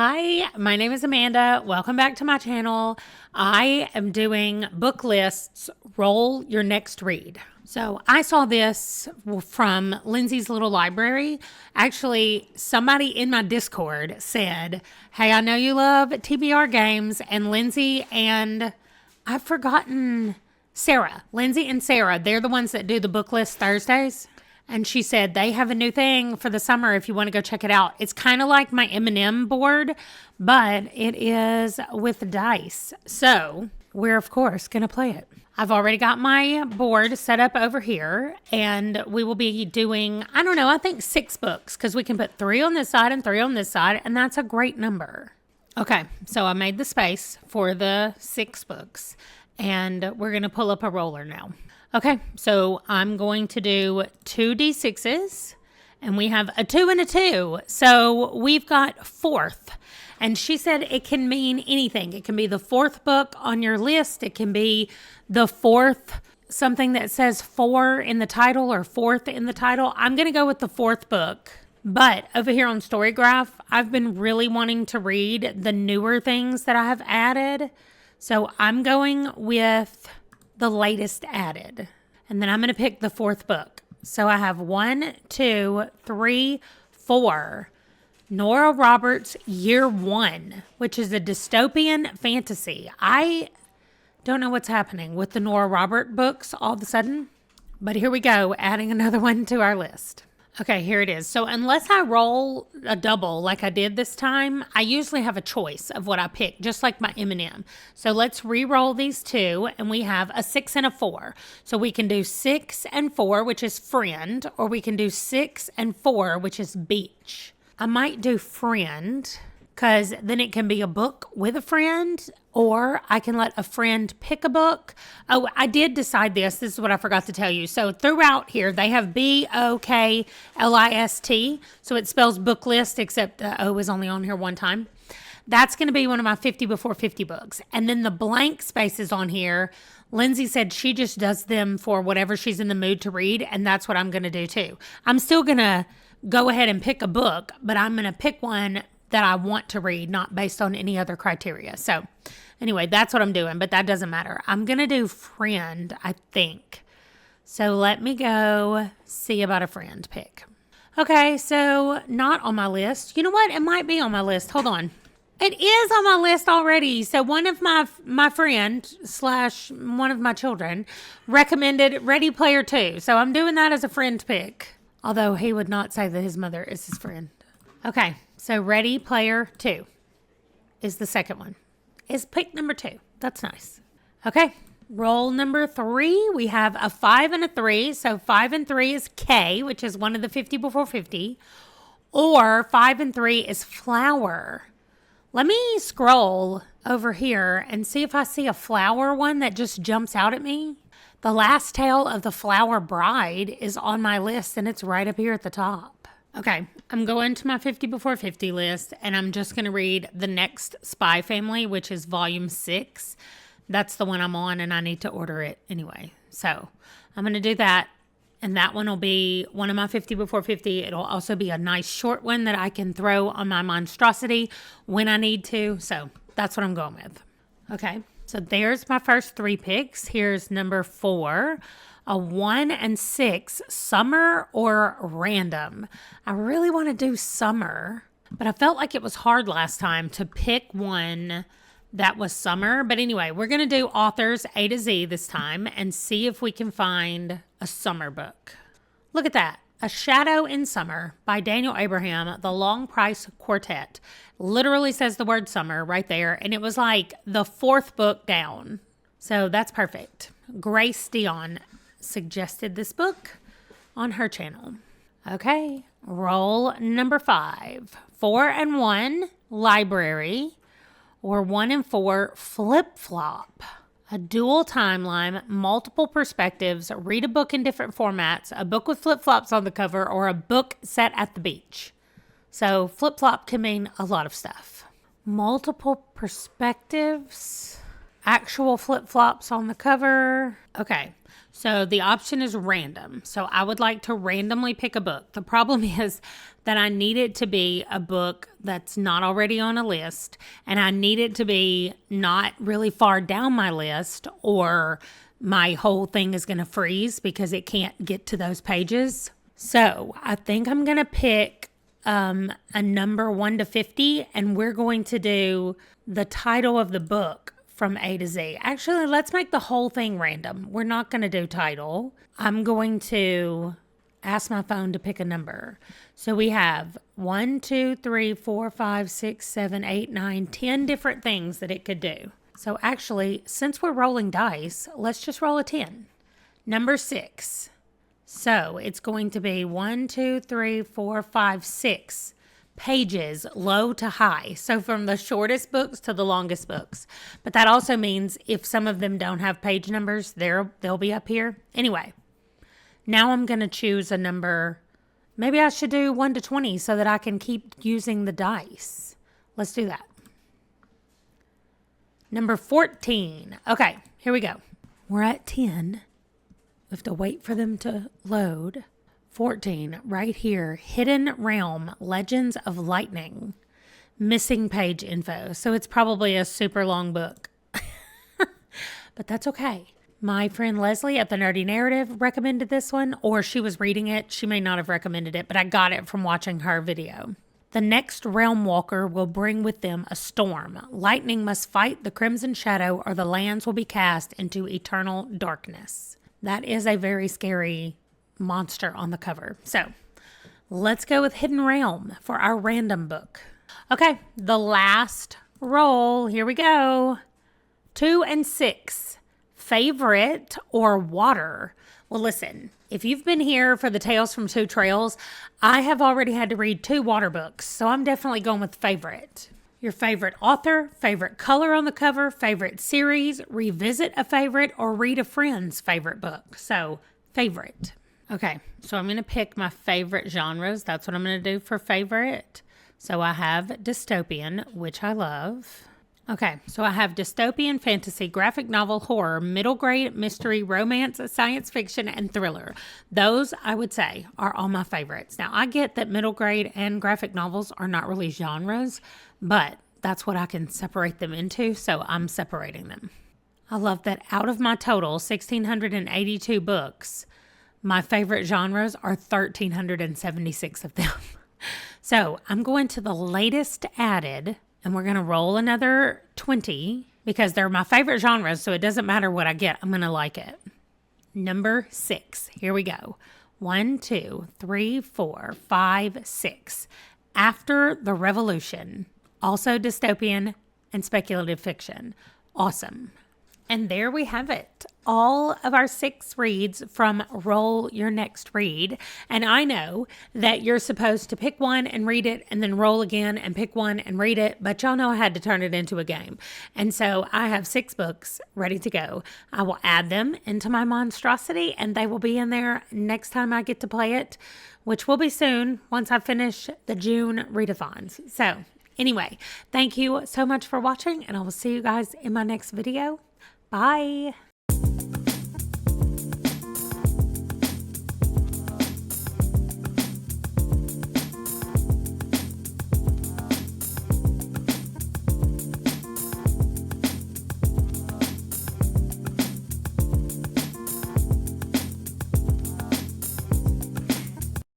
Hi, my name is Amanda. Welcome back to my channel. I am doing book lists, roll your next read. So I saw this from Lindsay's Little Library. Actually, somebody in my Discord said, hey, I know you love TBR games, and Lindsay and I've forgotten Sarah. Lindsay and Sarah, they're the ones that do the book list Thursdays. And she said they have a new thing for the summer if you want to go check it out. It's kind of like my M&M board, but it is with dice. So we're, of course, going to play it. I've already got my board set up over here, and we will be doing, I think 6 books, because we can put 3 on this side and 3 on this side, and that's a great number. Okay, so I made the space for the 6 books, and we're going to pull up a roller now. Okay, so I'm going to do 2 D6s, and we have a 2 and a 2. So we've got 4th, and she said it can mean anything. It can be the 4th book on your list. It can be the 4th, something that says 4 in the title or 4th in the title. I'm going to go with the 4th book. But over here on Storygraph, I've been really wanting to read the newer things that I have added. So I'm going with the latest added. And then I'm going to pick the 4th book. So I have 1, 2, 3, 4. Nora Roberts' Year 1, which is a dystopian fantasy. I don't know what's happening with the Nora Roberts books all of a sudden. But here we go, adding another one to our list. Okay, here it is. So unless I roll a double like I did this time, I usually have a choice of what I pick, just like my M&M. So let's re-roll these 2, and we have a 6 and a 4. So we can do 6 and 4, which is friend, or we can do 6 and 4, which is beach. I might do friend, because then it can be a book with a friend, or I can let a friend pick a book. Oh, I did decide this. This is what I forgot to tell you. So throughout here, they have BOKLIST. So it spells book list, except the O is only on here one time. That's going to be one of my 50 before 50 books. And then the blank spaces on here, Lindsay said she just does them for whatever she's in the mood to read, and that's what I'm going to do too. I'm still going to go ahead and pick a book, but I'm going to pick one that I want to read, not based on any other criteria. So anyway, that's what I'm doing, but that doesn't matter. I'm going to do friend, I think. So let me go see about a friend pick. Okay, so not on my list. You know what? It might be on my list. Hold on. It is on my list already. So one of my friend / one of my children recommended Ready Player 2. So I'm doing that as a friend pick. Although he would not say that his mother is his friend. Okay, so Ready Player 2 is the second one. Is pick number 2. That's nice. Okay, roll number 3. We have a 5 and a 3. So 5 and 3 is K, which is one of the 50 before 50. Or 5 and 3 is flower. Let me scroll over here and see if I see a flower one that just jumps out at me. The Last Tale of the Flower Bride is on my list, and it's right up here at the top. Okay, I'm going to my 50 before 50 list, and I'm just going to read The Next Spy Family, which is volume 6. That's the one I'm on, and I need to order it anyway. So I'm going to do that, and that one will be one of my 50 before 50. It'll also be a nice short one that I can throw on my monstrosity when I need to. So that's what I'm going with. Okay, so there's my first 3 picks. Here's number 4. A 1 and 6, summer or random. I really want to do summer, but I felt like it was hard last time to pick one that was summer. But anyway, we're going to do authors A to Z this time and see if we can find a summer book. Look at that. A Shadow in Summer by Daniel Abraham, The Long Price Quartet. Literally says the word summer right there. And it was like the 4th book down. So that's perfect. Grace Dion suggested this book on her channel. Okay, roll number 5. 4 and 1, library, or 1 and 4, flip-flop. A dual timeline, multiple perspectives, read a book in different formats, a book with flip-flops on the cover, or a book set at the beach. So flip-flop can mean a lot of stuff. Multiple perspectives, actual flip-flops on the cover. Okay. So the option is random. So I would like to randomly pick a book. The problem is that I need it to be a book that's not already on a list, and I need it to be not really far down my list, or my whole thing is going to freeze because it can't get to those pages. So I think I'm going to pick a number 1 to 50, and we're going to do the title of the book from A to Z. Actually, let's make the whole thing random. We're not going to do title. I'm going to ask my phone to pick a number. So we have 1, 2, 3, 4, 5, 6, 7, 8, 9, 10 different things that it could do. So actually, since we're rolling dice, let's just roll a 10. Number 6. So it's going to be 1, 2, 3, 4, 5, 6 pages, low to high. So from the shortest books to the longest books. But that also means if some of them don't have page numbers, they'll be up here. Anyway, now I'm going to choose a number. Maybe I should do 1 to 20 so that I can keep using the dice. Let's do that. Number 14. Okay, here we go. We're at 10. We have to wait for them to load. 14, right here, Hidden Realm, Legends of Lightning, missing page info. So it's probably a super long book, but that's okay. My friend Leslie at The Nerdy Narrative recommended this one, or she was reading it. She may not have recommended it, but I got it from watching her video. The next Realm Walker will bring with them a storm. Lightning must fight the Crimson Shadow, or the lands will be cast into eternal darkness. That is a very scary monster on the cover. So let's go with Hidden Realm for our random book. Okay, the last roll. Here we go. 2 and 6. Favorite or water? Well, listen, if you've been here for the Tales from Two Trails, I have already had to read 2 water books, so I'm definitely going with favorite. Your favorite author, favorite color on the cover, favorite series, revisit a favorite, or read a friend's favorite book. So favorite. Okay, so I'm going to pick my favorite genres. That's what I'm going to do for favorite. So I have dystopian, which I love. Okay, so I have dystopian, fantasy, graphic novel, horror, middle grade, mystery, romance, science fiction, and thriller. Those, I would say, are all my favorites. Now, I get that middle grade and graphic novels are not really genres, but that's what I can separate them into, so I'm separating them. I love that out of my total 1,682 books, my favorite genres are 1,376 of them. So I'm going to the latest added, and we're going to roll another 20 because they're my favorite genres, so it doesn't matter what I get. I'm going to like it. Number 6. Here we go. 1, 2, 3, 4, 5, 6. After the Revolution. Also dystopian and speculative fiction. Awesome. And there we have it. All of our 6 reads from Roll Your Next Read. And I know that you're supposed to pick one and read it and then roll again and pick one and read it. But y'all know I had to turn it into a game. And so I have 6 books ready to go. I will add them into my monstrosity and they will be in there next time I get to play it, which will be soon once I finish the June readathons. So anyway, thank you so much for watching and I will see you guys in my next video. Bye.